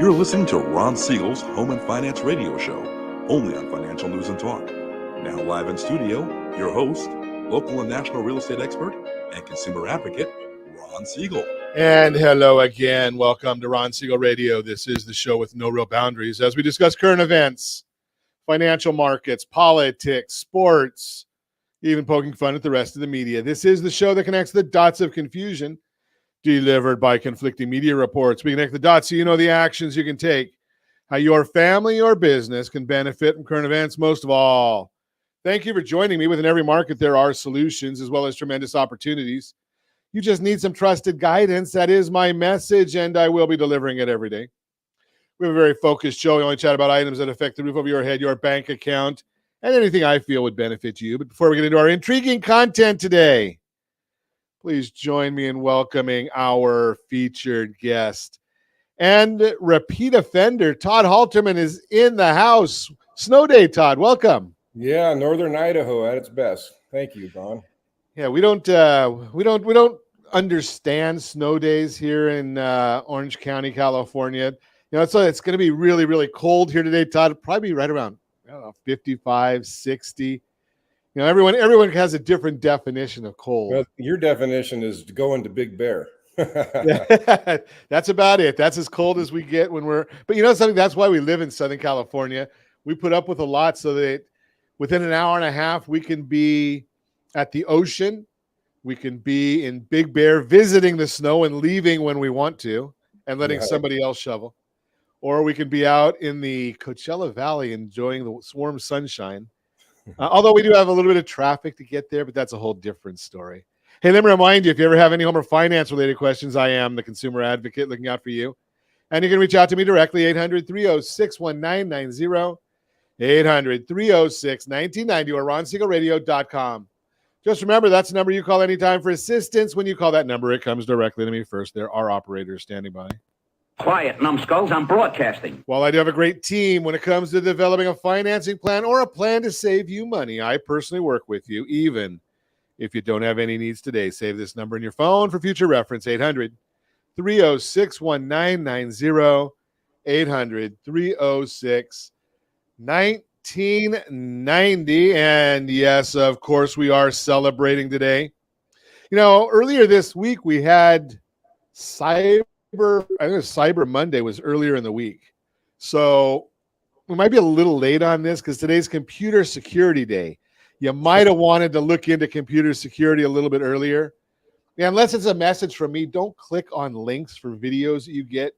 You're listening to Ron Siegel's Home and Finance Radio Show, only on Financial News and Talk. Now live in studio, your host, local and national real estate expert and consumer advocate, Ron Siegel. And hello again. Welcome to Ron Siegel Radio. This is the show with no real boundaries as we discuss current events, financial markets, politics, sports, even poking fun at the rest of the media. This is the show that connects the dots of confusion delivered by conflicting media reports. We connect the dots so you know the actions you can take, how your family or business can benefit from current events. Most of all, thank you for joining me. Within every market, there are solutions as well as tremendous opportunities. You just need some trusted guidance. That is my message, and I will be delivering it every day. We have a very focused show. We only chat about items that affect the roof over your head, your bank account, and anything I feel would benefit you. But before we get into our intriguing content today, please join me in welcoming our featured guest and repeat offender. Todd Halterman is in the house. Snow day, Todd. Welcome. Yeah, Northern Idaho at its best. Thank you, Ron. Yeah, we don't understand snow days here in Orange County, California. You know, so it's going to be really, really cold here today, Todd. Probably right around 55, 60. You know, everyone has a different definition of cold. Well, your definition is going to Big Bear. Yeah, that's about it. That's as cold as we get when we're. But you know something? That's why we live in Southern California. We put up with a lot so that within an hour and a half we can be at the ocean. We can be in Big Bear visiting the snow and leaving when we want to and letting somebody else shovel. Or we can be out in the Coachella Valley enjoying the warm sunshine. Although we do have a little bit of traffic to get there, but that's a whole different story. Hey, let me remind you, if you ever have any home or finance-related questions, I am the consumer advocate looking out for you. And you can reach out to me directly, 800-306-1990, 800-306-1990, or ronsiegelradio.com. Just remember, that's the number you call anytime for assistance. When you call that number, it comes directly to me first. There are operators standing by. Quiet, numbskulls, I'm broadcasting. While I do have a great team when it comes to developing a financing plan or a plan to save you money, I personally work with you, even if you don't have any needs today. Save this number in your phone for future reference, 800-306-1990, 800-306-1990. And yes, of course, we are celebrating today. You know, earlier this week, we had I think Cyber Monday was earlier in the week. So we might be a little late on this because today's Computer Security Day. You might have wanted to look into computer security a little bit earlier. Yeah, unless it's a message from me, don't click on links for videos that you get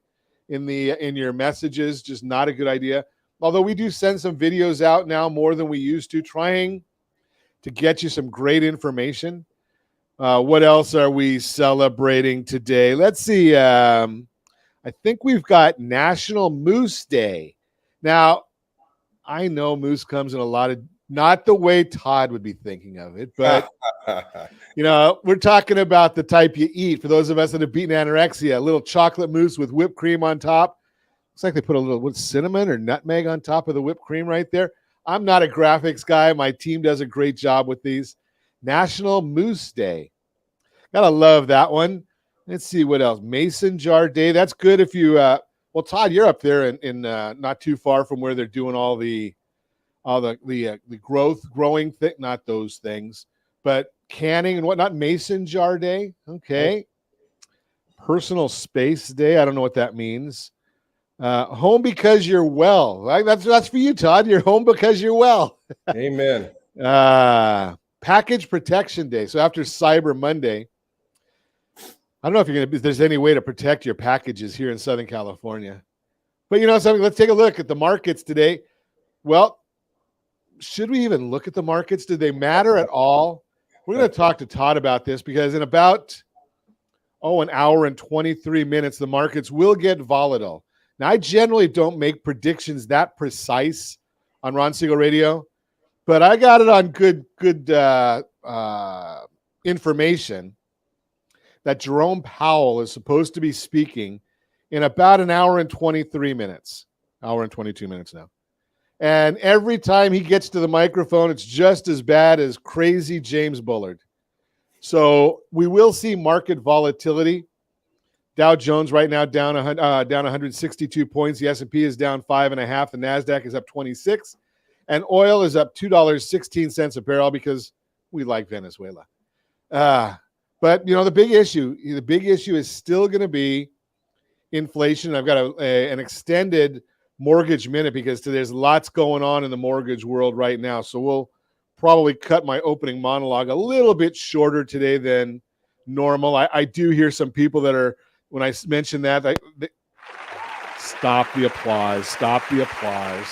in your messages. Just not a good idea. Although we do send some videos out now more than we used to, trying to get you some great information. What else are we celebrating today? Let's see. I think we've got National Moose Day. Now, I know moose comes in a lot of, not the way Todd would be thinking of it, but, you know, we're talking about the type you eat. For those of us that have beaten anorexia, a little chocolate mousse with whipped cream on top. Looks like they put a little cinnamon or nutmeg on top of the whipped cream right there. I'm not a graphics guy. My team does a great job with these. National Moose Day. Gotta love that one. Let's see what else. Mason Jar Day. That's good if you well, Todd, you're up there in not too far from where they're doing all the growing thing, not those things, but canning and whatnot. Mason Jar Day. Okay. Personal Space Day. I don't know what that means. Home because you're well. Right? That's for you, Todd. You're home because you're well. Amen. Package Protection Day. So after Cyber Monday, I don't know if there's any way to protect your packages here in Southern California. But you know something? Let's take a look at the markets today. Well, should we even look at the markets? Do they matter at all? We're going to talk to Todd about this because in about, an hour and 23 minutes, the markets will get volatile. Now, I generally don't make predictions that precise on Ron Siegel Radio, but I got it on good information that Jerome Powell is supposed to be speaking in about an hour and 23 minutes, hour and 22 minutes now. And every time he gets to the microphone, it's just as bad as crazy James Bullard. So we will see market volatility. Dow Jones right now down 162 points. The S&P is down 5.5. The NASDAQ is up 26. And oil is up $2.16 a barrel because we like Venezuela. But, the big issue is still going to be inflation. I've got an extended mortgage minute because there's lots going on in the mortgage world right now. So we'll probably cut my opening monologue a little bit shorter today than normal. I do hear some people that are, when I mention that, stop the applause. Stop the applause.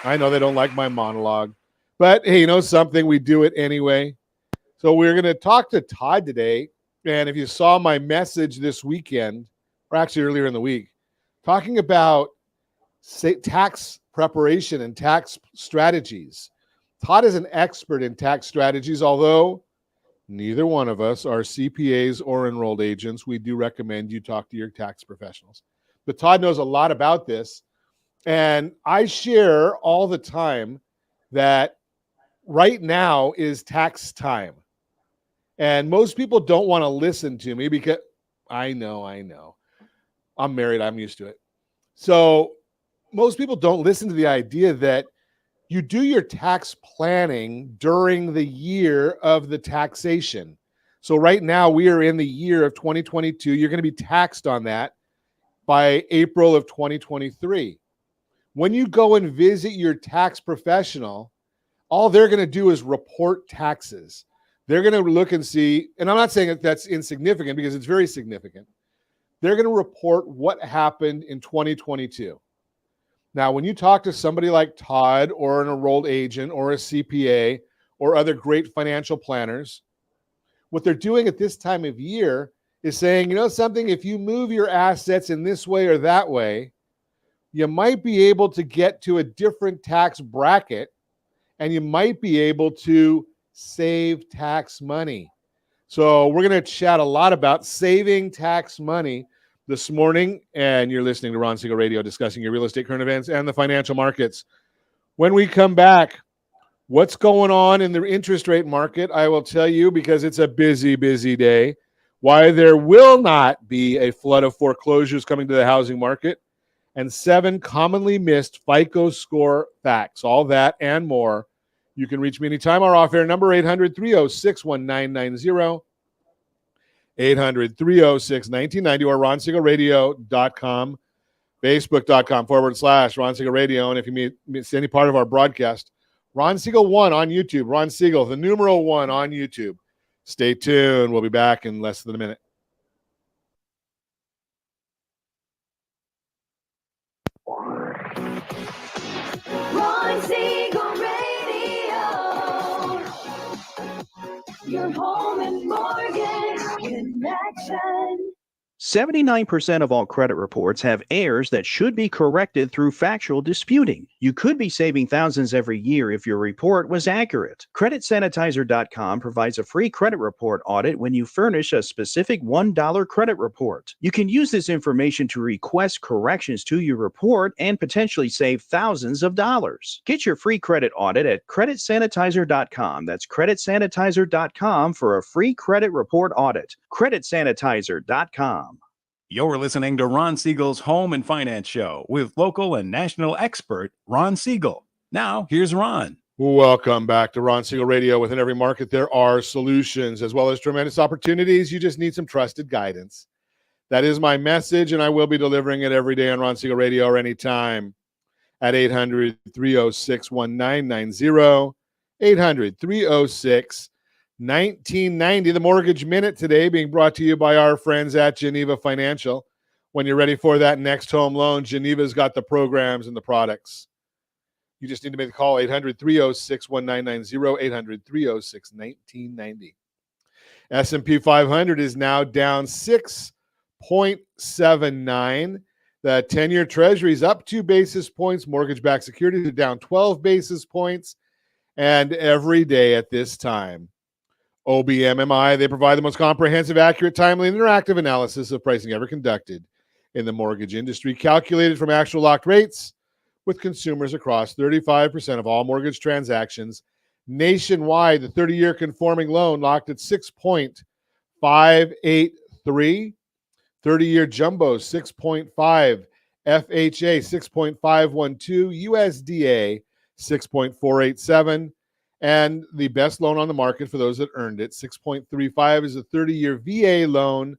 I know they don't like my monologue. But, hey, something? We do it anyway. So we're going to talk to Todd today. And if you saw my message this weekend, or actually earlier in the week, talking about tax preparation and tax strategies. Todd is an expert in tax strategies, although neither one of us are CPAs or enrolled agents. We do recommend you talk to your tax professionals. But Todd knows a lot about this. And I share all the time that right now is tax time. And most people don't want to listen to me because I know. I'm married. I'm used to it. So most people don't listen to the idea that you do your tax planning during the year of the taxation. So right now we are in the year of 2022. You're going to be taxed on that by April of 2023. When you go and visit your tax professional, all they're going to do is report taxes. They're going to look and see, and I'm not saying that that's insignificant because it's very significant. They're going to report what happened in 2022. Now, when you talk to somebody like Todd or an enrolled agent or a CPA or other great financial planners, what they're doing at this time of year is saying, something, if you move your assets in this way or that way, you might be able to get to a different tax bracket and you might be able to save tax money. So we're going to chat a lot about saving tax money this morning, and you're listening to Ron Siegel Radio, discussing your real estate current events and the financial markets. When we come back, what's going on in the interest rate market? I will tell you, because it's a busy, busy day, why there will not be a flood of foreclosures coming to the housing market, and 7 commonly missed FICO score facts. All that and more. You can reach me anytime. Our off-air number, 800-306-1990. 800-306-1990 or ronsiegelradio.com, facebook.com/Ron Siegel Radio. And if you miss any part of our broadcast, Ron Siegel 1 on YouTube. Ron Siegel, the numeral 1 on YouTube. Stay tuned. We'll be back in less than a minute. Ron Siegel Radio. Your home and mortgage connection. 79% of all credit reports have errors that should be corrected through factual disputing. You could be saving thousands every year if your report was accurate. CreditSanitizer.com provides a free credit report audit when you furnish a specific $1 credit report. You can use this information to request corrections to your report and potentially save thousands of dollars. Get your free credit audit at CreditSanitizer.com. That's CreditSanitizer.com for a free credit report audit. CreditSanitizer.com. You're listening to Ron Siegel's Home and Finance Show with local and national expert Ron Siegel. Now, here's Ron. Welcome back to Ron Siegel Radio. Within every market, there are solutions as well as tremendous opportunities. You just need some trusted guidance. That is my message, and I will be delivering it every day on Ron Siegel Radio or anytime at 800-306-1990, 800-306-1990. 1990, the Mortgage Minute today being brought to you by our friends at Geneva Financial. When you're ready for that next home loan, Geneva's got the programs and the products. You just need to make the call, 800-306-1990, 800-306-1990. S&P 500 is now down 6.79. The 10-year Treasury is up 2 basis points. Mortgage-backed securities are down 12 basis points. And every day at this time, OBMMI, they provide the most comprehensive, accurate, timely, and interactive analysis of pricing ever conducted in the mortgage industry, calculated from actual locked rates with consumers across 35% of all mortgage transactions nationwide. The 30-year conforming loan locked at 6.583. 30-year jumbo 6.5, FHA 6.512, USDA 6.487, and the best loan on the market for those that earned it, 6.35, is a 30-year VA loan.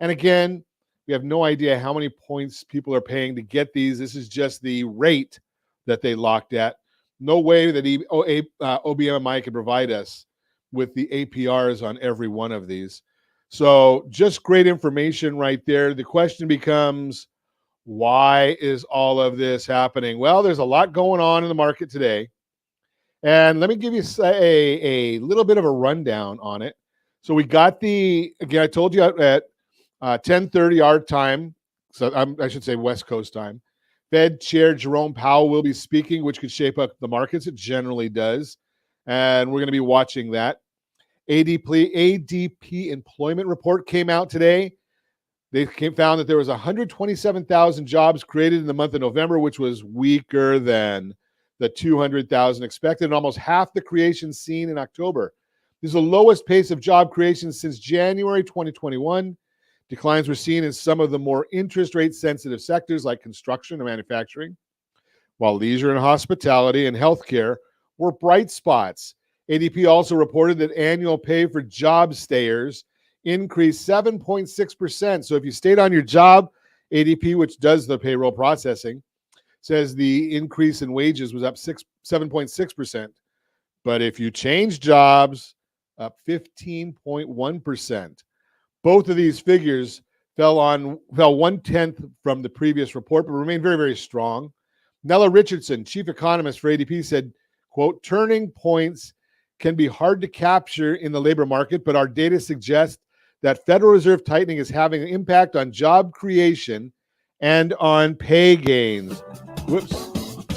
And again, we have no idea how many points people are paying to get these. This is just the rate that they locked at. No way that OBMI can provide us with the APRs on every one of these. So just great information right there. The question becomes, why is all of this happening? Well, there's a lot going on in the market today. And let me give you a little bit of a rundown on it. So we got again, I told you at 10:30 our time, so I should say West Coast time, Fed Chair Jerome Powell will be speaking, which could shape up the markets. It generally does. And we're going to be watching that. ADP employment report came out today. They found that there was 127,000 jobs created in the month of November, which was weaker than the 200,000 expected, and almost half the creation seen in October. This is the lowest pace of job creation since January 2021. Declines were seen in some of the more interest rate sensitive sectors like construction and manufacturing, while leisure and hospitality and healthcare were bright spots. ADP also reported that annual pay for job stayers increased 7.6%. So if you stayed on your job, ADP, which does the payroll processing, says the increase in wages was up 7.6%. But if you change jobs, up 15.1%. Both of these figures fell 1/10 from the previous report, but remained very, very strong. Nella Richardson, chief economist for ADP, said, quote, turning points can be hard to capture in the labor market, but our data suggests that Federal Reserve tightening is having an impact on job creation and on pay gains. Whoops.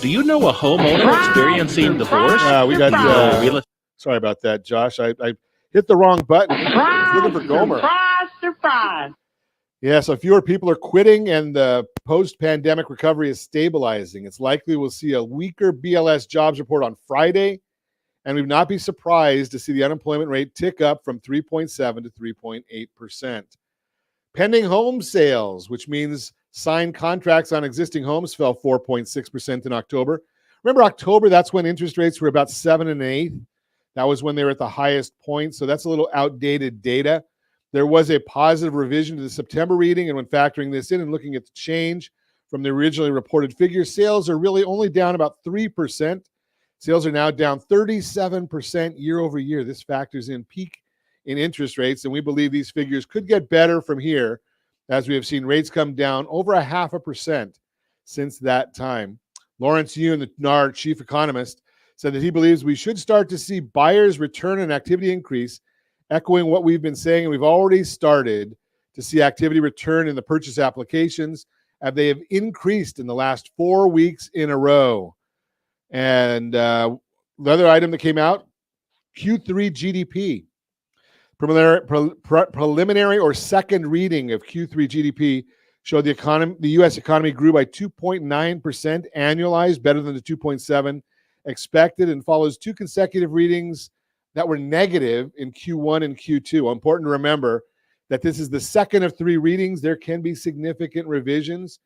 Do you know a homeowner experiencing divorce? We got sorry about that, Josh. I hit the wrong button. I was looking for Gomer. Surprise. Yeah, so fewer people are quitting and the post-pandemic recovery is stabilizing. It's likely we'll see a weaker BLS jobs report on Friday, and we would not be surprised to see the unemployment rate tick up from 3.7 to 3.8%. Pending home sales, which means signed contracts on existing homes, fell 4.6% in October. Remember October, that's when interest rates were about 7 1/8. That was when they were at the highest point, so that's a little outdated data. There was a positive revision to the September reading, and when factoring this in and looking at the change from the originally reported figures, sales are really only down about 3%. Sales are now down 37% year over year. This factors in peak in interest rates, and we believe these figures could get better from here as we have seen rates come down over 0.5% since that time. Lawrence Yun, the NAR chief economist, said that he believes we should start to see buyers return and activity increase, echoing what we've been saying. And we've already started to see activity return in the purchase applications, and they have increased in the last 4 weeks in a row. And the other item that came out, Q3 GDP. Preliminary or second reading of Q3 GDP showed the U.S. economy grew by 2.9% annualized, better than the 2.7 expected, and follows two consecutive readings that were negative in Q1 and Q2. Important to remember that this is the second of 3 readings. There can be significant revisions.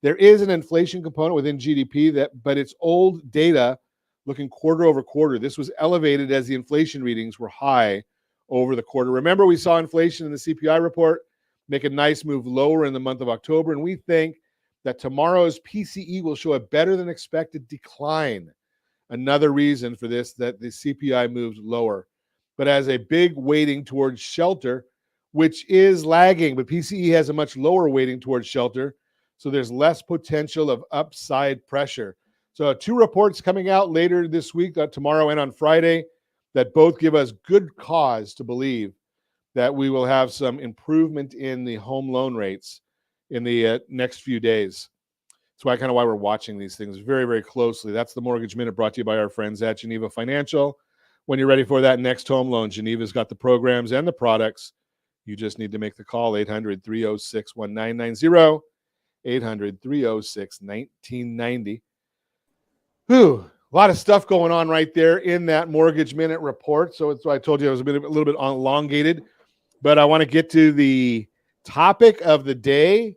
There is an inflation component within GDP, but it's old data looking quarter over quarter. This was elevated as the inflation readings were high over the quarter. Remember, we saw inflation in the CPI report make a nice move lower in the month of October, and we think that tomorrow's PCE will show a better than expected decline. Another reason for this, that the CPI moved lower, but as a big weighting towards shelter, which is lagging, but PCE has a much lower weighting towards shelter, so there's less potential of upside pressure. So 2 reports coming out later this week, tomorrow and on Friday, that both give us good cause to believe that we will have some improvement in the home loan rates in the next few days. That's why we're watching these things very, very closely. That's the Mortgage Minute, brought to you by our friends at Geneva Financial. When you're ready for that next home loan, Geneva's got the programs and the products. You just need to make the call, 800-306-1990, 800-306-1990. A lot of stuff going on right there in that Mortgage Minute report. So it's why I told you I was a little bit elongated, but I want to get to the topic of the day.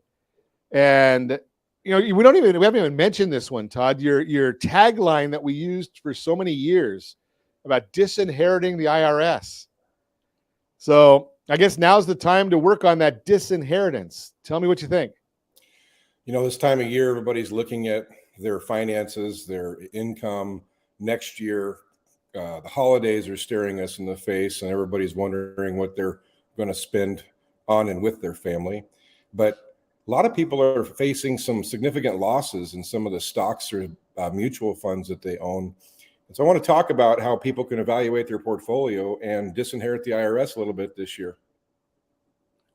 And we haven't even mentioned this one, Todd. Your tagline that we used for so many years about disinheriting the IRS. So I guess now's the time to work on that disinheritance. Tell me what you think. This time of year, everybody's looking at their finances, their income next year. The holidays are staring us in the face, and everybody's wondering what they're going to spend on and with their family. But a lot of people are facing some significant losses in some of the stocks or mutual funds that they own. And so I want to talk about how people can evaluate their portfolio and disinherit the IRS a little bit this year.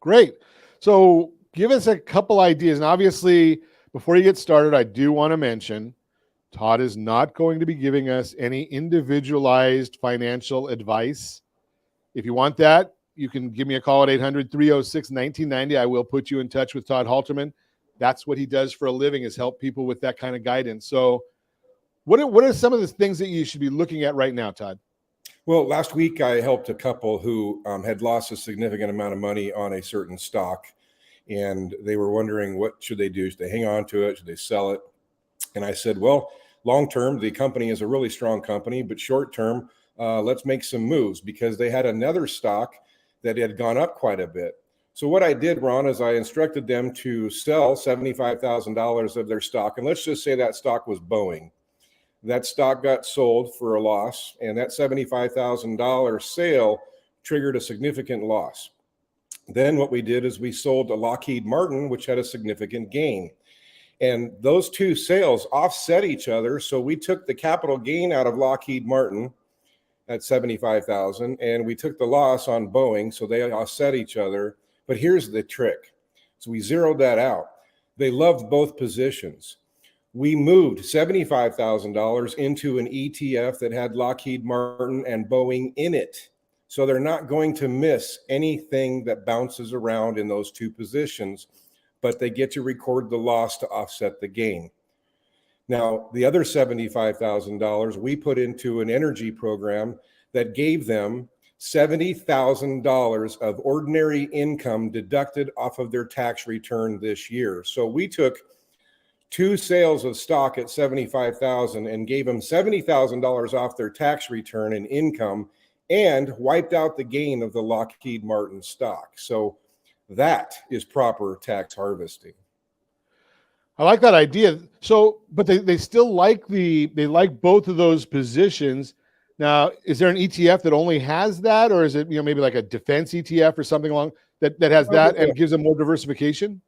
Great. So give us a couple ideas. And obviously, before you get started, I do want to mention Todd is not going to be giving us any individualized financial advice. If you want that, you can give me a call at 800-306-1990. I will put you in touch with Todd Halterman. That's what he does for a living, is help people with that kind of guidance. So what are some of the things that you should be looking at right now, Todd? Well, last week I helped a couple who had lost a significant amount of money on a certain stock, and they were wondering, what should they do? Should they hang on to it? Should they sell it? And I said, well, long term, the company is a really strong company, but short term, let's make some moves, because they had another stock that had gone up quite a bit. So what I did, Ron, is I instructed them to sell $75,000 of their stock. And let's just say that stock was Boeing. That stock got sold for a loss, and that $75,000 sale triggered a significant loss. Then what we did is we sold a Lockheed Martin, which had a significant gain. And those two sales offset each other. So we took the capital gain out of Lockheed Martin at $75,000, and we took the loss on Boeing, so they offset each other. But here's the trick. So we zeroed that out. They loved both positions. We moved $75,000 into an ETF that had Lockheed Martin and Boeing in it. So they're not going to miss anything that bounces around in those two positions, but they get to record the loss to offset the gain. Now, the other $75,000 we put into an energy program that gave them $70,000 of ordinary income deducted off of their tax return this year. So we took two sales of stock at $75,000 and gave them $70,000 off their tax return and income, and wiped out the gain of the Lockheed Martin stock. So that is proper tax harvesting. I like that idea. So, but they still like they like both of those positions. Now, is there an ETF that only has that, or is it maybe like a defense ETF or something along that has that and gives them more diversification?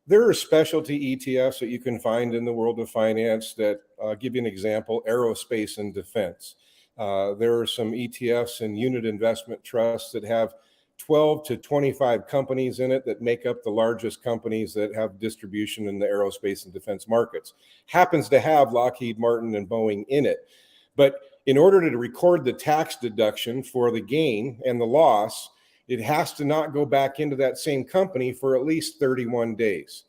There are specialty ETFs that you can find in the world of finance that give you an example: aerospace and defense. There are some ETFs and unit investment trusts that have 12 to 25 companies in it that make up the largest companies that have distribution in the aerospace and defense markets. Happens to have Lockheed Martin and Boeing in it. But in order to record the tax deduction for the gain and the loss, it has to not go back into that same company for at least 31 days.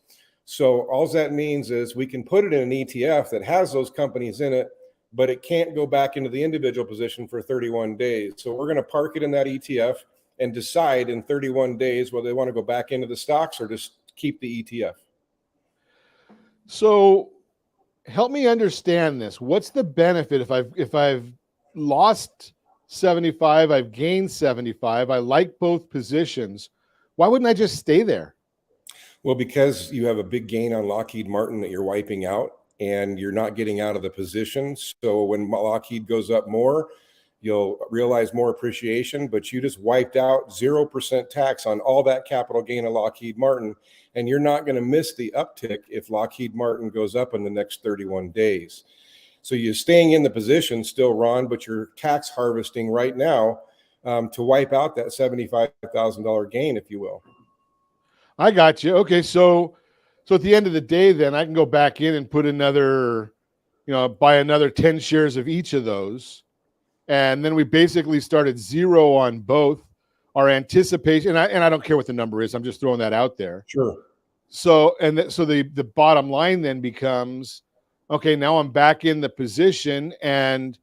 So all that means is we can put it in an ETF that has those companies in it, but it can't go back into the individual position for 31 days. So we're going to park it in that ETF and decide in 31 days whether they want to go back into the stocks or just keep the ETF. So help me understand this. What's the benefit if I've lost 75, I've gained 75, I like both positions, why wouldn't I just stay there? Well, because you have a big gain on Lockheed Martin that you're wiping out, and you're not getting out of the position. So when Lockheed goes up more, you'll realize more appreciation, but you just wiped out 0% tax on all that capital gain of Lockheed Martin, and you're not going to miss the uptick if Lockheed Martin goes up in the next 31 days. So you're staying in the position still, Ron, but you're tax harvesting right now to wipe out that $75,000 gain, if you will. I got you. Okay, so at the end of the day, then I can go back in and put another, buy another 10 shares of each of those. And then we basically start at zero on both. Our anticipation, and I don't care what the number is, I'm just throwing that out there. Sure. So, so the bottom line then becomes, okay, now I'm back in the position, and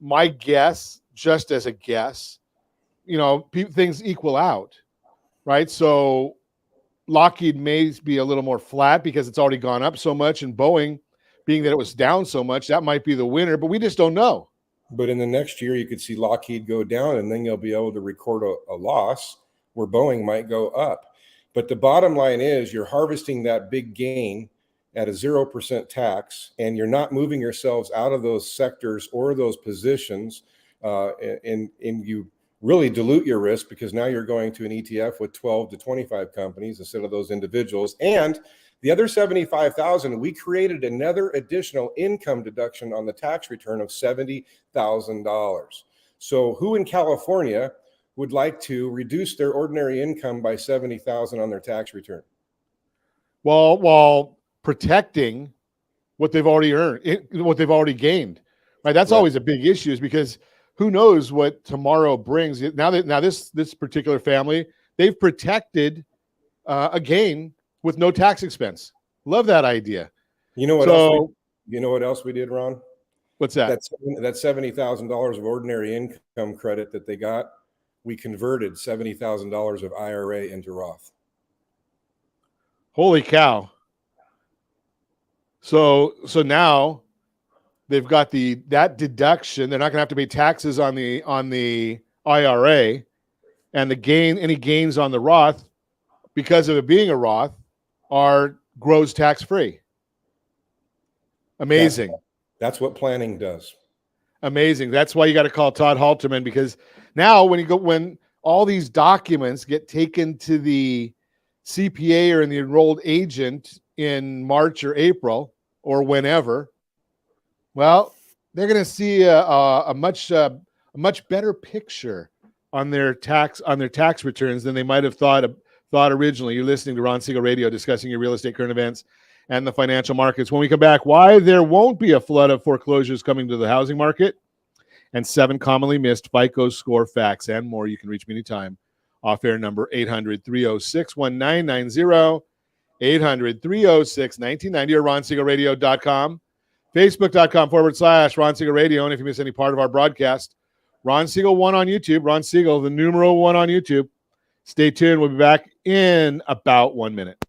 my guess, just as a guess, things equal out, right? So Lockheed may be a little more flat because it's already gone up so much, and Boeing, being that it was down so much, that might be the winner, but we just don't know. But in the next year, you could see Lockheed go down, and then you'll be able to record a loss where Boeing might go up. But the bottom line is you're harvesting that big gain at a 0% tax, and you're not moving yourselves out of those sectors or those positions, and you really dilute your risk because now you're going to an ETF with 12 to 25 companies instead of those individuals. And the other 75,000, we created another additional income deduction on the tax return of $70,000. So who in California would like to reduce their ordinary income by $70,000 on their tax return? While protecting what they've already earned, what they've already gained, right? That's always a big issue, is because who knows what tomorrow brings. Now this particular family, they've protected a gain with no tax expense. Love that idea. You know what else we did, Ron? What's that? That $70,000 of ordinary income credit that they got, we converted $70,000 of IRA into Roth. Holy cow. So now they've got that deduction. They're not going to have to pay taxes on the IRA, and any gains on the Roth, because of it being a Roth, grows tax free. Amazing. That's what planning does. Amazing. That's why you got to call Todd Halterman, because now when all these documents get taken to the CPA or in the enrolled agent in March or April or whenever, well, they're going to see a much better picture on their tax returns than they might have thought originally. You're listening to Ron Siegel Radio, discussing your real estate current events and the financial markets. When we come back, why there won't be a flood of foreclosures coming to the housing market, and 7 commonly missed FICO score facts, and more. You can reach me anytime. Off-air number 800-306-1990, 800-306-1990, or RonSiegelRadio.com, Facebook.com/Ron Siegel Radio. And if you miss any part of our broadcast, Ron Siegel 1 on YouTube, Ron Siegel, the numeral 1 on YouTube. Stay tuned. We'll be back in about 1 minute.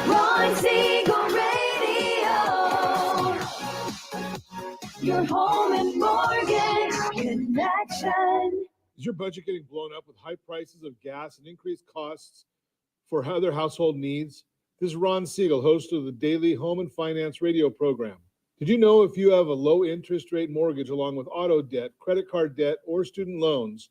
Ron Siegel Radio, your home and mortgage connection. Is your budget getting blown up with high prices of gas and increased costs for other household needs? This is Ron Siegel, host of the daily home and finance radio program. Did you know if you have a low interest rate mortgage along with auto debt, credit card debt, or student loans,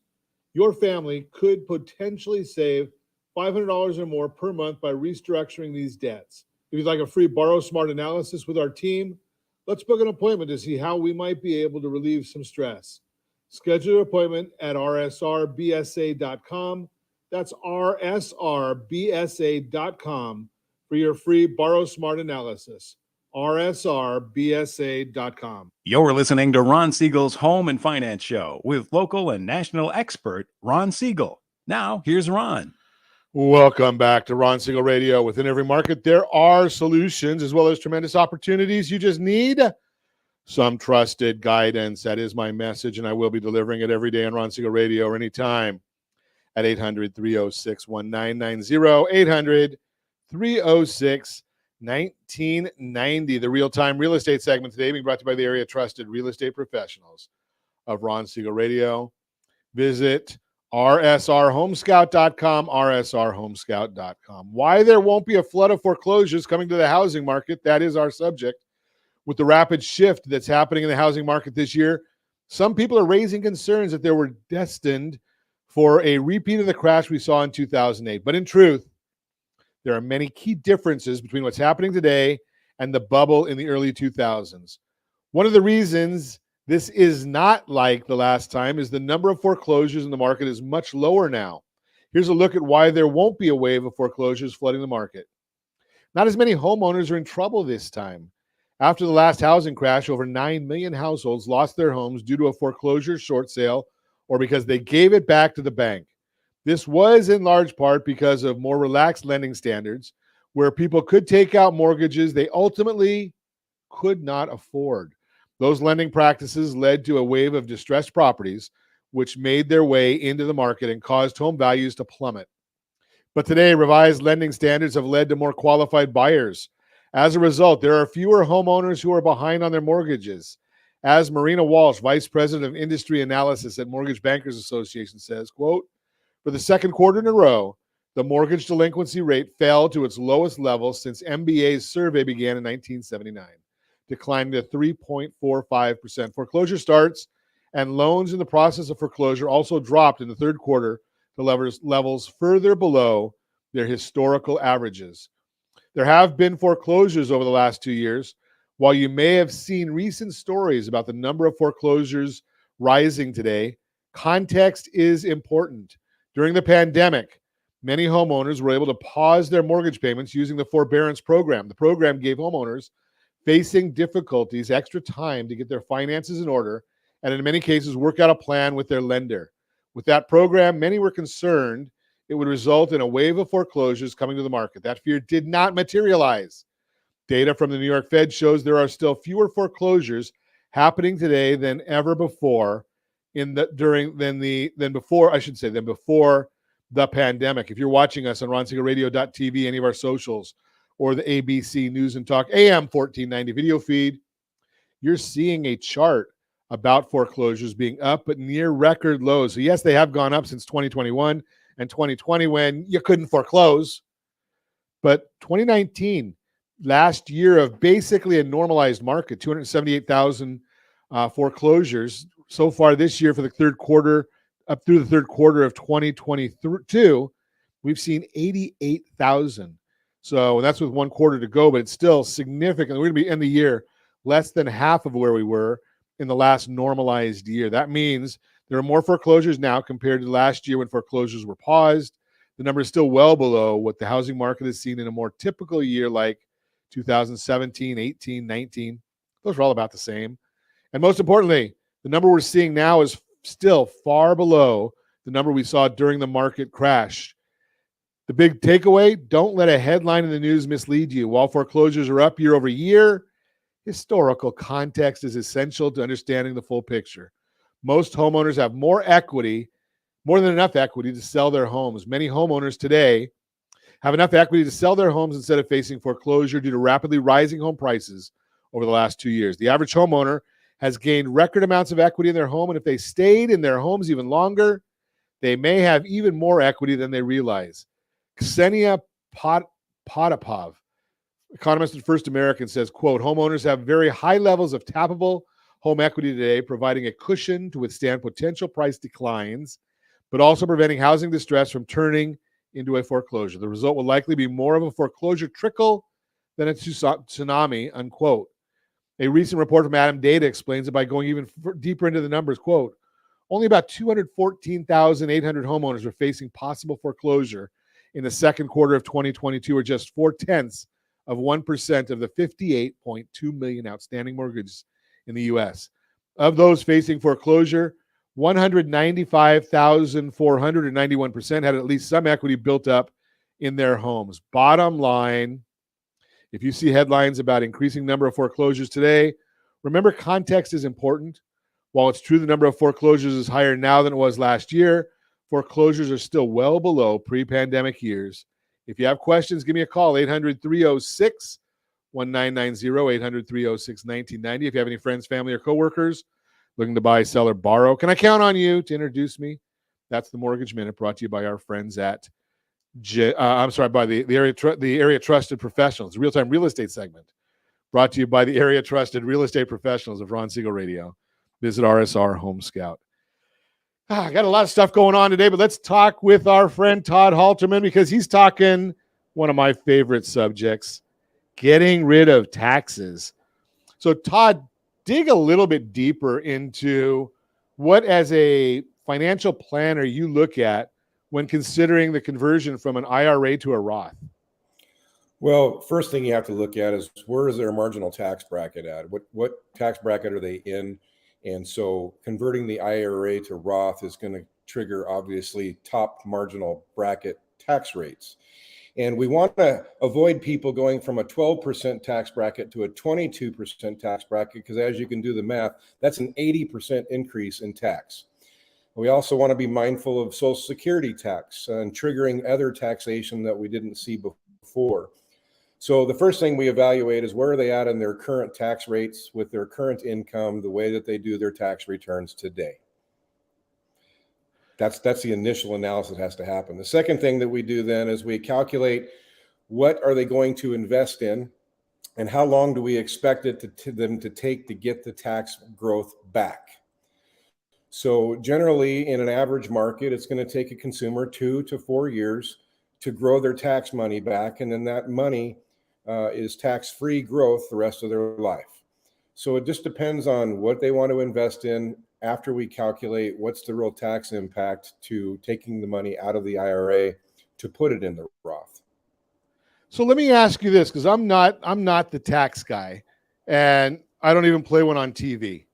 your family could potentially save $500 or more per month by restructuring these debts? If you'd like a free Borrow Smart analysis with our team, let's book an appointment to see how we might be able to relieve some stress. Schedule your appointment at rsrbsa.com. That's rsrbsa.com for your free Borrow Smart analysis. rsrbsa.com. You're listening to Ron Siegel's Home and Finance Show with local and national expert Ron Siegel. Now, here's Ron. Welcome back to Ron Siegel Radio. Within every market, there are solutions as well as tremendous opportunities. You just need some trusted guidance. That is my message, and I will be delivering it every day on Ron Siegel Radio or anytime at 800-306-1990, 800-306-1990. The real-time real estate segment today being brought to you by the area trusted real estate professionals of Ron Siegel Radio. Visit rsrhomescout.com, rsrhomescout.com. Why there won't be a flood of foreclosures coming to the housing market, that is our subject. With the rapid shift that's happening in the housing market this year, some people are raising concerns that they were destined for a repeat of the crash we saw in 2008. But in truth, there are many key differences between what's happening today and the bubble in the early 2000s. One of the reasons this is not like the last time is the number of foreclosures in the market is much lower now. Here's a look at why there won't be a wave of foreclosures flooding the market. Not as many homeowners are in trouble this time. After the last housing crash, over 9 million households lost their homes due to a foreclosure short sale or because they gave it back to the bank. This was in large part because of more relaxed lending standards, where people could take out mortgages they ultimately could not afford. Those lending practices led to a wave of distressed properties, which made their way into the market and caused home values to plummet. But today, revised lending standards have led to more qualified buyers. As a result, there are fewer homeowners who are behind on their mortgages. As Marina Walsh, Vice President of Industry Analysis at Mortgage Bankers Association says, quote, for the second quarter in a row, the mortgage delinquency rate fell to its lowest level since MBA's survey began in 1979, declining to 3.45%. Foreclosure starts and loans in the process of foreclosure also dropped in the third quarter to levels further below their historical averages. There have been foreclosures over the last 2 years. While you may have seen recent stories about the number of foreclosures rising today, context is important. During the pandemic, many homeowners were able to pause their mortgage payments using the forbearance program. The program gave homeowners facing difficulties extra time to get their finances in order and in many cases work out a plan with their lender. With that program, many were concerned it would result in a wave of foreclosures coming to the market. That fear did not materialize. Data from the New York Fed shows there are still fewer foreclosures happening today than ever before than before the pandemic. If you're watching us on ronsiegelradio.tv, any of our socials, or the ABC News and Talk AM 1490 video feed, you're seeing a chart about foreclosures being up but near record lows. So yes, they have gone up since 2021 and 2020 when you couldn't foreclose. But 2019, last year of basically a normalized market, 278,000 foreclosures. So far this year for the third quarter, up through the third quarter of 2022, we've seen 88,000. So that's with 1 quarter to go, but it's still significant. We're going to be end the year less than half of where we were in the last normalized year. That means there are more foreclosures now compared to last year when foreclosures were paused. The number is still well below what the housing market has seen in a more typical year like 2017, 18, 19. Those are all about the same. And most importantly, the number we're seeing now is still far below the number we saw during the market crash. The big takeaway, don't let a headline in the news mislead you. While foreclosures are up year over year, historical context is essential to understanding the full picture. Most homeowners have more than enough equity to sell their homes. Many homeowners today have enough equity to sell their homes instead of facing foreclosure due to rapidly rising home prices over the last 2 years. The average homeowner has gained record amounts of equity in their home, and if they stayed in their homes even longer, they may have even more equity than they realize. Ksenia Potapov, economist at First American, says, quote, homeowners have very high levels of tappable home equity today, providing a cushion to withstand potential price declines, but also preventing housing distress from turning into a foreclosure. The result will likely be more of a foreclosure trickle than a tsunami, unquote. A recent report from Adam Data explains it by going even deeper into the numbers, quote, only about 214,800 homeowners are facing possible foreclosure in the second quarter of 2022, or just 0.4% of the 58.2 million outstanding mortgages in the U.S. Of those facing foreclosure, 195,491% had at least some equity built up in their homes. Bottom line, if you see headlines about increasing number of foreclosures today, remember context is important. While it's true the number of foreclosures is higher now than it was last year, foreclosures are still well below pre-pandemic years. If you have questions, give me a call, 800-306-1990, 800-306-1990. If you have any friends, family, or coworkers looking to buy, sell, or borrow, can I count on you to introduce me? That's the Mortgage Minute, brought to you by our friends at by the Area Trusted Professionals, real-time real estate segment, brought to you by the Area Trusted Real Estate Professionals of Ron Siegel Radio. Visit RSR Home Scout. I got a lot of stuff going on today, but let's talk with our friend Todd Halterman because he's talking one of my favorite subjects, getting rid of taxes. So Todd, dig a little bit deeper into what, as a financial planner, you look at when considering the conversion from an IRA to a Roth. Well, first thing you have to look at is where is their marginal tax bracket at? What tax bracket are they in? And so converting the IRA to Roth is going to trigger, obviously, top marginal bracket tax rates. And we want to avoid people going from a 12% tax bracket to a 22% tax bracket, because as you can do the math, that's an 80% increase in tax. We also want to be mindful of Social Security tax and triggering other taxation that we didn't see before. So the first thing we evaluate is where are they at in their current tax rates with their current income, the way that they do their tax returns today. That's the initial analysis that has to happen. The second thing that we do then is we calculate what are they going to invest in and how long do we expect it to them to take to get the tax growth back. So generally in an average market, it's going to take a consumer 2 to 4 years to grow their tax money back. And then that money is tax-free growth the rest of their life. So it just depends on what they want to invest in after we calculate what's the real tax impact to taking the money out of the IRA to put it in the Roth. So let me ask you this, because I'm not the tax guy, and I don't even play one on TV.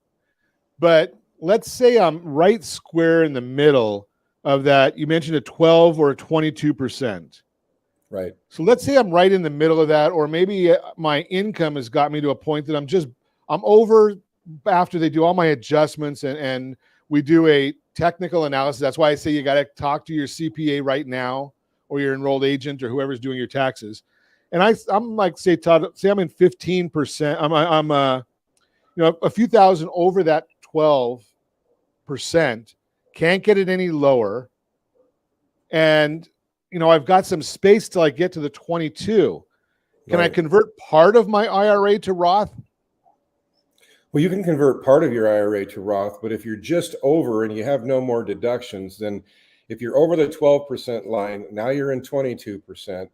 But let's say I'm right square in the middle of that. You mentioned a 12 or a 22%. Right. So let's say I'm right in the middle of that, or maybe my income has got me to a point that I'm over after they do all my adjustments and we do a technical analysis. That's why I say you got to talk to your CPA right now or your enrolled agent or whoever's doing your taxes. And I'm like, say, Todd, say I'm in 15%. I'm a few thousand over that 12%. Can't get it any lower. And, I've got some space till I get to the 22. Can I convert part of my IRA to Roth? Well, you can convert part of your IRA to Roth, but if you're just over and you have no more deductions, then if you're over the 12% line, now you're in 22%.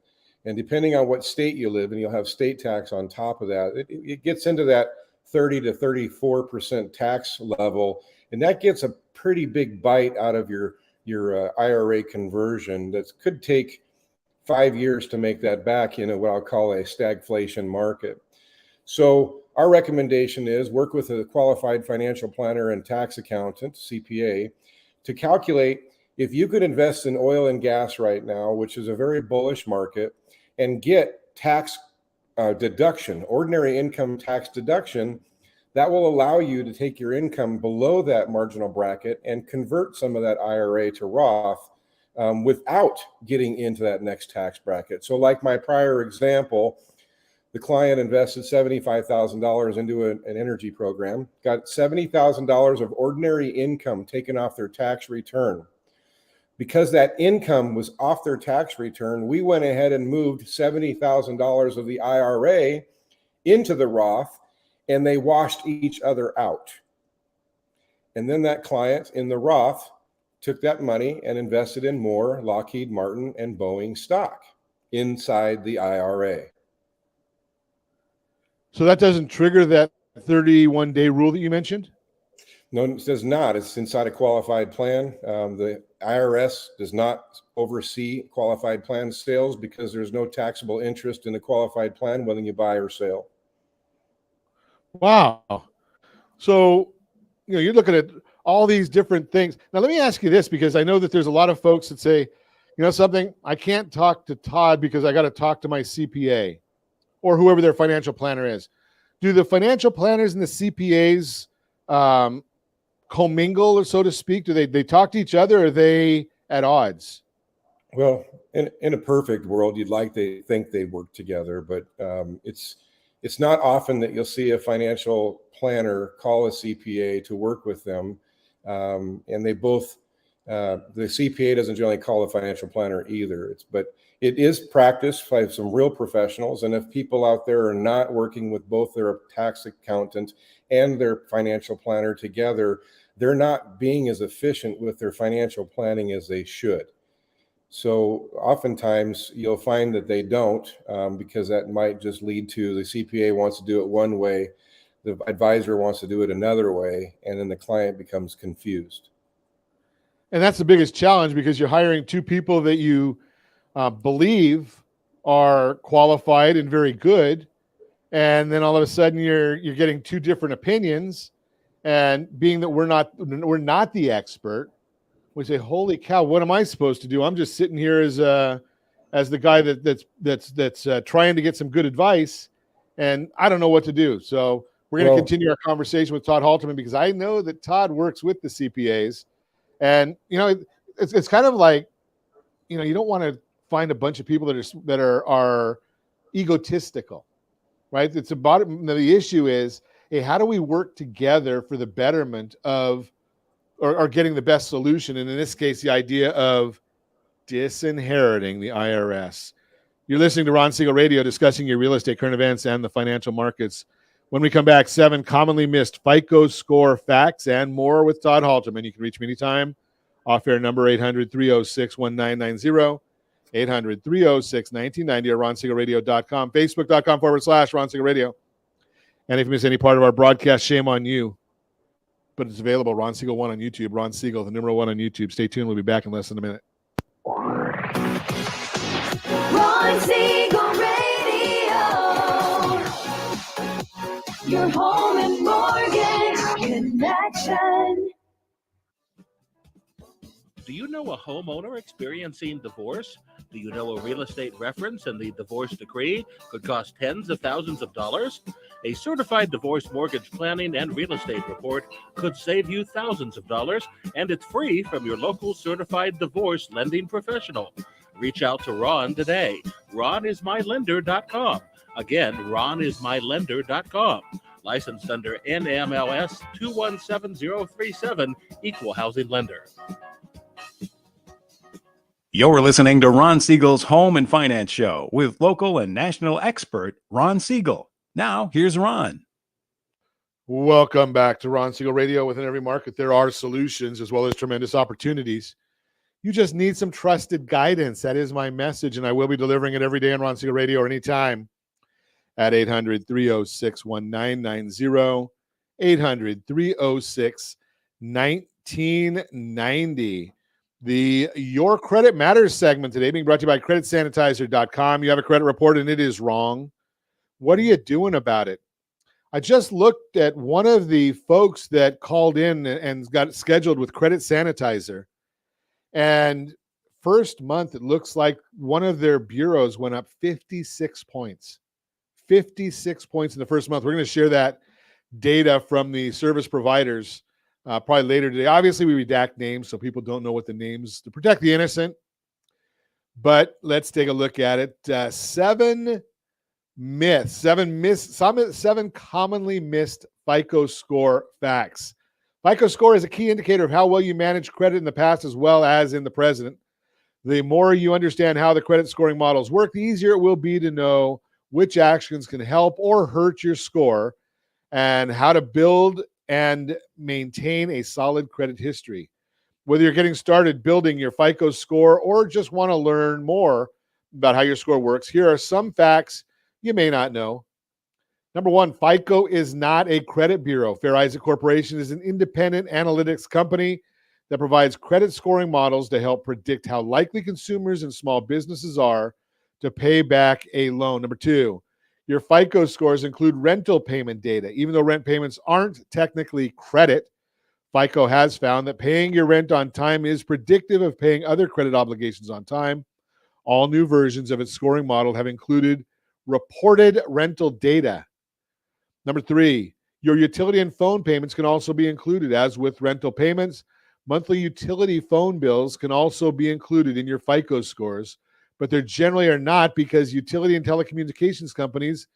And depending on what state you live in, you'll have state tax on top of that. It gets into that 30 to 34% tax level. And that gets a pretty big bite out of your IRA conversion. That could take 5 years to make that back in what I'll call a stagflation market. So our recommendation is work with a qualified financial planner and tax accountant, CPA, to calculate if you could invest in oil and gas right now, which is a very bullish market, and get tax deduction, ordinary income tax deduction, that will allow you to take your income below that marginal bracket and convert some of that IRA to Roth without getting into that next tax bracket. So like my prior example, the client invested $75,000 into an energy program, got $70,000 of ordinary income taken off their tax return. Because that income was off their tax return, we went ahead and moved $70,000 of the IRA into the Roth, and they washed each other out. And then that client in the Roth took that money and invested in more Lockheed Martin and Boeing stock inside the IRA. So that doesn't trigger that 31-day rule that you mentioned? No, it does not. It's inside a qualified plan. The IRS does not oversee qualified plan sales because there's no taxable interest in the qualified plan whether you buy or sell. Wow. So, you're looking at all these different things. Now, let me ask you this, because I know that there's a lot of folks that say, something, I can't talk to Todd because I got to talk to my CPA or whoever their financial planner is. Do the financial planners and the CPAs commingle, or so to speak? Do they talk to each other, or are they at odds? Well, in a perfect world, you'd like to think they work together, but it's not often that you'll see a financial planner call a CPA to work with them, and they both. The CPA doesn't generally call a financial planner either. But it is practiced by some real professionals, and if people out there are not working with both their tax accountant and their financial planner together, they're not being as efficient with their financial planning as they should. So oftentimes you'll find that they don't, because that might just lead to the CPA wants to do it one way, the advisor wants to do it another way, and then the client becomes confused. And that's the biggest challenge, because you're hiring two people that you believe are qualified and very good, and then all of a sudden you're getting two different opinions. And being that we're not the expert, we say, "Holy cow, what am I supposed to do? I'm just sitting here as the guy that's trying to get some good advice, and I don't know what to do." So we're going to continue our conversation with Todd Halterman, because I know that Todd works with the CPAs. And it's kind of like, you don't want to find a bunch of people that are egotistical, right? It's about the issue is, hey, how do we work together for the betterment of or getting the best solution? And in this case, the idea of disinheriting the IRS. You're listening to Ron Siegel Radio, discussing your real estate, current events, and the financial markets. When we come back, 7 commonly missed FICO score facts and more with Todd Halterman. You can reach me anytime. Off-air number 800-306-1990, 800-306-1990, or ronsiegelradio.com, facebook.com/Ron Siegel Radio. And if you miss any part of our broadcast, shame on you. But it's available, Ron Siegel 1 on YouTube, Ron Siegel, the number 1 on YouTube. Stay tuned. We'll be back in less than a minute. Ron Siegel Radio. Your home and mortgage connection. Do you know a homeowner experiencing divorce? Do you know a real estate reference and the divorce decree could cost tens of thousands of dollars? A certified divorce mortgage planning and real estate report could save you thousands of dollars, and it's free from your local certified divorce lending professional. Reach out to Ron today. RonIsMyLender.com. Again, RonIsMyLender.com. Licensed under NMLS 217037, Equal Housing Lender. You're listening to Ron Siegel's Home and Finance Show with local and national expert Ron Siegel. Now, here's Ron. Welcome back to Ron Siegel Radio. Within every market, there are solutions as well as tremendous opportunities. You just need some trusted guidance. That is my message, and I will be delivering it every day on Ron Siegel Radio or anytime at 800-306-1990, 800-306-1990. The Your Credit Matters segment today being brought to you by creditsanitizer.com. You have a credit report and it is wrong. What are you doing about it? I just looked at one of the folks that called in and got scheduled with Credit Sanitizer. And first month, it looks like one of their bureaus went up 56 points. 56 points in the first month. We're going to share that data from the service providers probably later today. Obviously, we redact names so people don't know what the names to protect the innocent. But let's take a look at it. 7 commonly missed FICO score facts. FICO score is a key indicator of how well you manage credit in the past as well as in the present. The more you understand how the credit scoring models work, the easier it will be to know which actions can help or hurt your score and how to build and maintain a solid credit history. Whether you're getting started building your FICO score or just want to learn more about how your score works, here are some facts you may not know. Number 1, FICO is not a credit bureau. Fair Isaac Corporation is an independent analytics company that provides credit scoring models to help predict how likely consumers and small businesses are to pay back a loan. Number 2, your FICO scores include rental payment data. Even though rent payments aren't technically credit, FICO has found that paying your rent on time is predictive of paying other credit obligations on time. All new versions of its scoring model have included reported rental data. Number 3, your utility and phone payments can also be included. As with rental payments, monthly utility phone bills can also be included in your FICO scores, but they generally are not because utility and telecommunications companies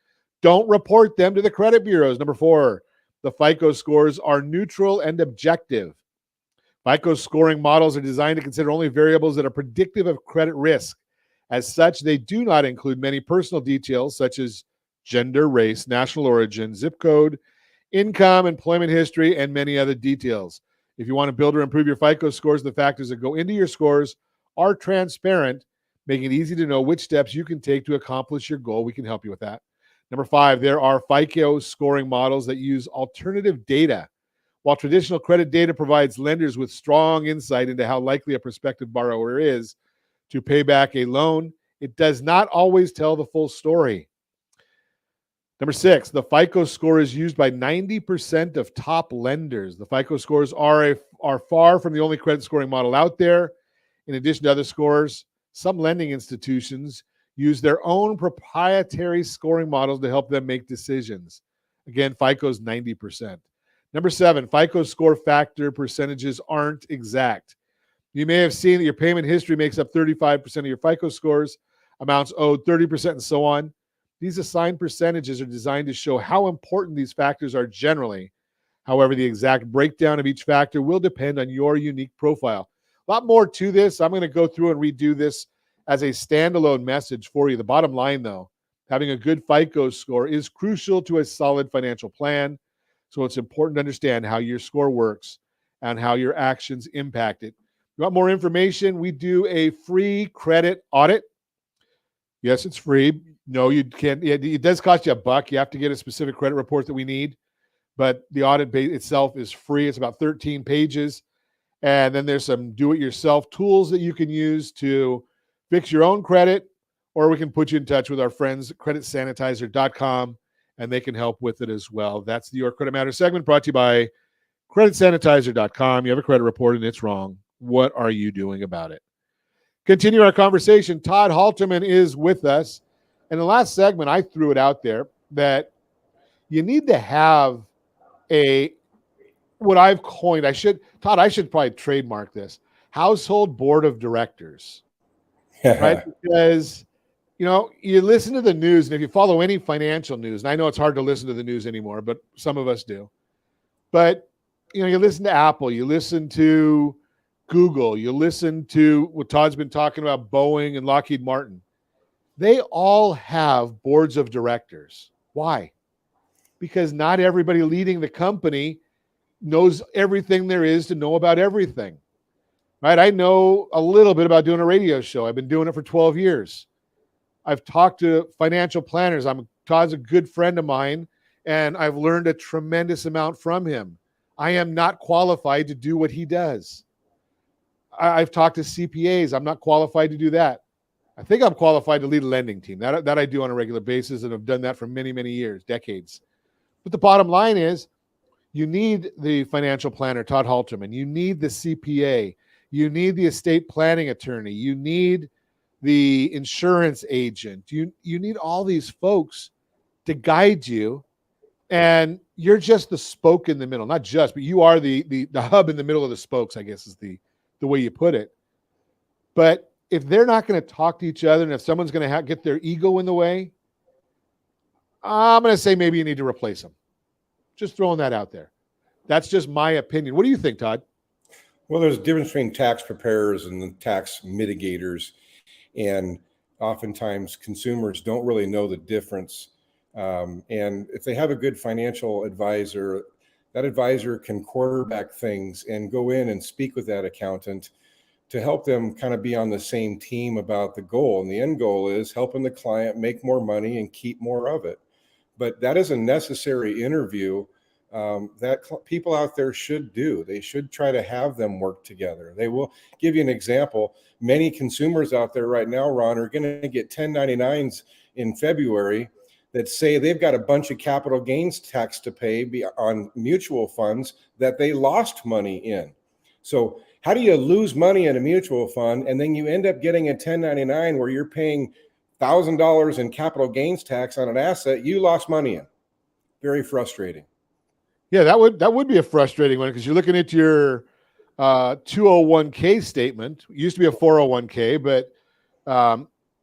don't report them to the credit bureaus. Number 4, the FICO scores are neutral and objective. FICO scoring models are designed to consider only variables that are predictive of credit risk. As such, they do not include many personal details such as gender, race, national origin, zip code, income, employment history, and many other details. If you want to build or improve your FICO scores, the factors that go into your scores are transparent, making it easy to know which steps you can take to accomplish your goal. We can help you with that. Number 5, there are FICO scoring models that use alternative data. While traditional credit data provides lenders with strong insight into how likely a prospective borrower is to pay back a loan, it does not always tell the full story. Number 6, the FICO score is used by 90% of top lenders. The FICO scores are far from the only credit scoring model out there. In addition to other scores, some lending institutions use their own proprietary scoring models to help them make decisions. Again, FICO is 90%. Number 7, FICO score factor percentages aren't exact. You may have seen that your payment history makes up 35% of your FICO scores, amounts owed 30%, and so on. These assigned percentages are designed to show how important these factors are generally. However, the exact breakdown of each factor will depend on your unique profile. A lot more to this. I'm going to go through and redo this as a standalone message for you. The bottom line, though, having a good FICO score is crucial to a solid financial plan. So it's important to understand how your score works and how your actions impact it. You want more information? We do a free credit audit. Yes, it's free. No, you can't. It does cost you $1. You have to get a specific credit report that we need. But the audit itself is free. It's about 13 pages. And then there's some do-it-yourself tools that you can use to fix your own credit, or we can put you in touch with our friends at creditsanitizer.com, and they can help with it as well. That's the Your Credit Matters segment brought to you by creditsanitizer.com. You have a credit report and it's wrong. What are you doing about it? Continue our conversation. Todd Halterman is with us. In the last segment, I threw it out there that you need to have what I've coined, I should probably trademark this, household board of directors, right? Because, you listen to the news, and if you follow any financial news, and I know it's hard to listen to the news anymore, but some of us do. But, you listen to Apple, you listen to Google, you listen to what Todd's been talking about, Boeing and Lockheed Martin. They all have boards of directors. Why? Because not everybody leading the company knows everything there is to know about everything, right? I know a little bit about doing a radio show. I've been doing it for 12 years. I've talked to financial planners. Todd's a good friend of mine, and I've learned a tremendous amount from him. I am not qualified to do what he does. I've talked to CPAs. I'm not qualified to do that. I think I'm qualified to lead a lending team. That I do on a regular basis, and I've done that for many, many years, decades. But the bottom line is, you need the financial planner, Todd Halterman. You need the CPA. You need the estate planning attorney. You need the insurance agent. You need all these folks to guide you. And you're just the spoke in the middle. Not just, but you are the hub in the middle of the spokes, I guess is the way you put it. But if they're not going to talk to each other, and if someone's going to get their ego in the way, I'm going to say maybe you need to replace them. Just throwing that out there. That's just my opinion. What do you think, Todd? Well, there's a difference between tax preparers and the tax mitigators. And oftentimes consumers don't really know the difference. And if they have a good financial advisor, that advisor can quarterback things and go in and speak with that accountant to help them kind of be on the same team about the goal. And the end goal is helping the client make more money and keep more of it. But that is a necessary interview that people out there should do. They should try to have them work together. They will give you an example. Many consumers out there right now, Ron, are going to get 1099s in February that say they've got a bunch of capital gains tax to pay on mutual funds that they lost money in. So how do you lose money in a mutual fund and then you end up getting a 1099 where you're paying $1,000 in capital gains tax on an asset you lost money in? Very frustrating. Yeah, that would be a frustrating one, because you're looking at your 201k statement. It used to be a 401k, but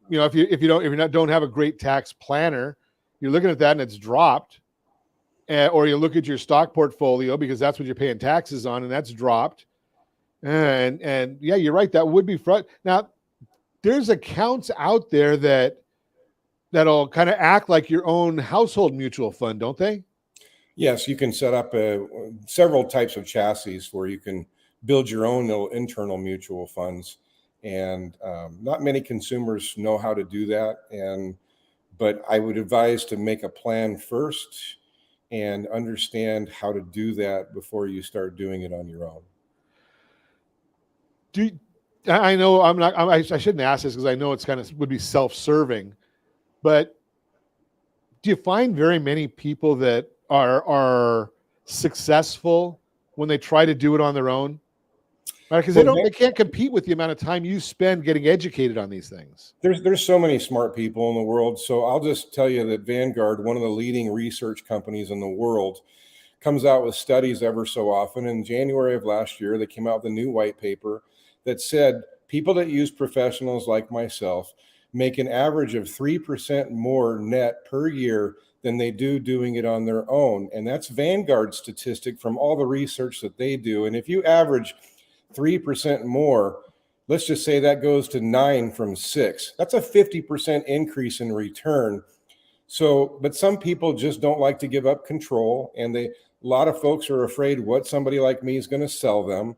if you don't have a great tax planner, you're looking at that and it's dropped. Or you look at your stock portfolio, because that's what you're paying taxes on, and that's dropped. And yeah, you're right. That would be now. There's accounts out there that'll kind of act like your own household mutual fund, don't they? Yes, you can set up several types of chassis where you can build your own little internal mutual funds. And not many consumers know how to do that. But I would advise to make a plan first and understand how to do that before you start doing it on your own. I know I shouldn't ask this because I know it's would be self-serving, but do you find very many people that are successful when they try to do it on their own? Right? Because they can't compete with the amount of time you spend getting educated on these things. There's so many smart people in the world. So I'll just tell you that Vanguard, one of the leading research companies in the world, comes out with studies ever so often. In January of last year, they came out with a new white paper that said people that use professionals like myself make an average of 3% more net per year than they do doing it on their own. And that's Vanguard statistic from all the research that they do. And if you average 3% more, let's just say that goes to 9 from 6. That's a 50% increase in return. So, but some people just don't like to give up control, and a lot of folks are afraid what somebody like me is going to sell them,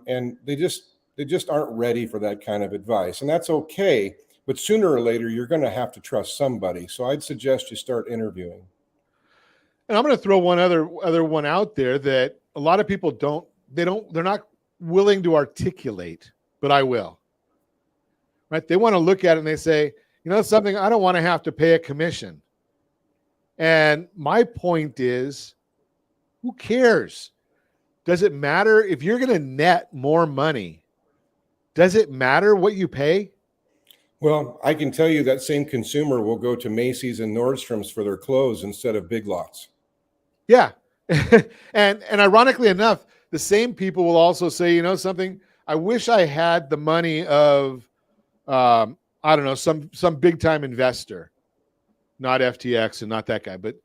and they just aren't ready for that kind of advice, and that's okay. But sooner or later, you're going to have to trust somebody. So I'd suggest you start interviewing. And I'm going to throw one other one out there that a lot of people they're not willing to articulate, but I will. Right? They want to look at it and they say, you know something, I don't want to have to pay a commission. And my point is, who cares? Does it matter if you're going to net more money? Does it matter what you pay? Well, I can tell you that same consumer will go to Macy's and Nordstrom's for their clothes instead of Big Lots. Yeah. and ironically enough, the same people will also say, you know something, I wish I had the money of, I don't know, some big time investor, not FTX and not that guy, but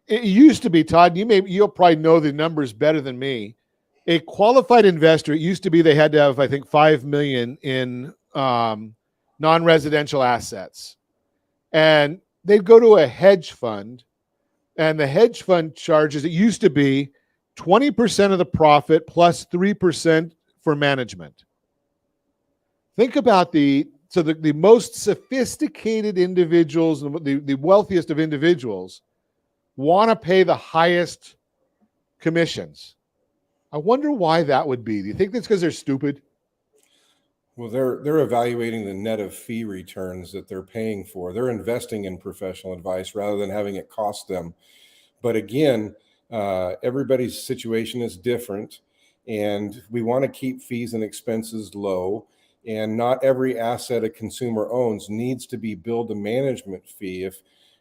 it used to be, Todd, you'll probably know the numbers better than me. A qualified investor, it used to be they had to have, I think, 5 million in non-residential assets. And they'd go to a hedge fund, and the hedge fund charges, it used to be 20% of the profit plus 3% for management. Think about the most sophisticated individuals, the wealthiest of individuals, want to pay the highest commissions. I wonder why that would be. Do you think that's because they're stupid? Well, they're evaluating the net of fee returns that they're paying for. They're investing in professional advice rather than having it cost them. But again, everybody's situation is different, and we want to keep fees and expenses low. And not every asset a consumer owns needs to be billed a management fee.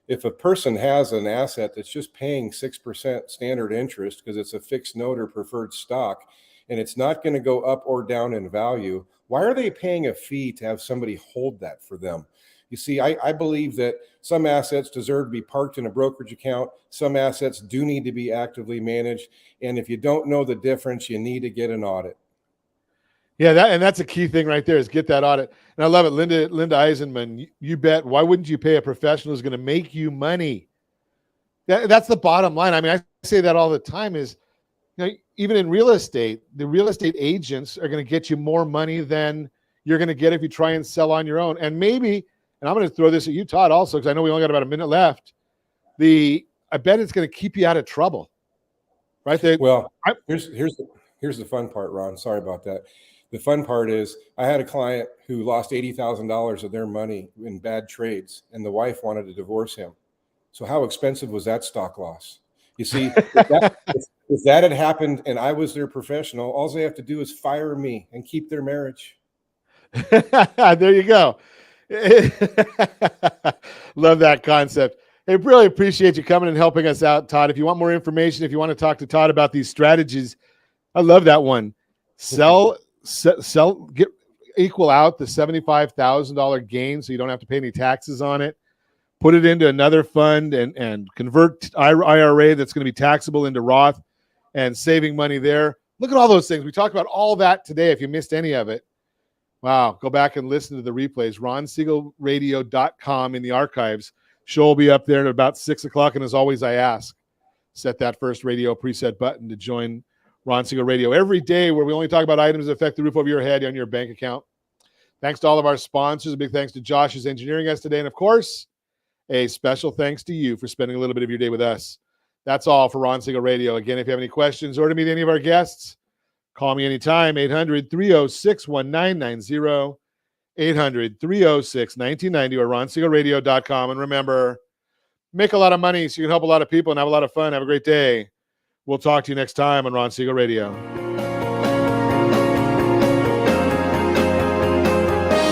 If a person has an asset that's just paying 6% standard interest because it's a fixed note or preferred stock, and it's not going to go up or down in value, why are they paying a fee to have somebody hold that for them? You see, I believe that some assets deserve to be parked in a brokerage account. Some assets do need to be actively managed. And if you don't know the difference, you need to get an audit. Yeah, that's a key thing right there is get that audit. And I love it. Linda Eisenman, you bet. Why wouldn't you pay a professional who's going to make you money? That's the bottom line. I mean, I say that all the time is, you know, even in real estate, the real estate agents are going to get you more money than you're going to get if you try and sell on your own. And maybe, and I'm going to throw this at you, Todd, also, because I know we only got about a minute left. I bet it's going to keep you out of trouble. Right there. Well, here's the fun part, Ron. Sorry about that. The fun part is I had a client who lost $80,000 of their money in bad trades, and the wife wanted to divorce him. So how expensive was that stock loss? You see, if that had happened and I was their professional, all they have to do is fire me and keep their marriage. There you go. Love that concept. Hey, really appreciate you coming and helping us out, Todd. If you want more information, if you want to talk to Todd about these strategies, I love that one. Equal out the $75,000 gain so you don't have to pay any taxes on it. Put it into another fund and convert IRA that's going to be taxable into Roth and saving money there. Look at all those things. We talked about all that today. If you missed any of it, wow, go back and listen to the replays. RonSiegelRadio.com in the archives. Show will be up there at about 6 o'clock. And as always, I ask, set that first radio preset button to join Ron Siegel Radio every day, where we only talk about items that affect the roof over your head on your bank account. Thanks to all of our sponsors. A big thanks to Josh who's engineering us today. And of course, a special thanks to you for spending a little bit of your day with us. That's all for Ron Siegel Radio. Again, if you have any questions or to meet any of our guests, call me anytime, 800-306-1990, 800-306-1990, or RonSiegelRadio.com. And remember, make a lot of money so you can help a lot of people and have a lot of fun. Have a great day. We'll talk to you next time on Ron Siegel Radio.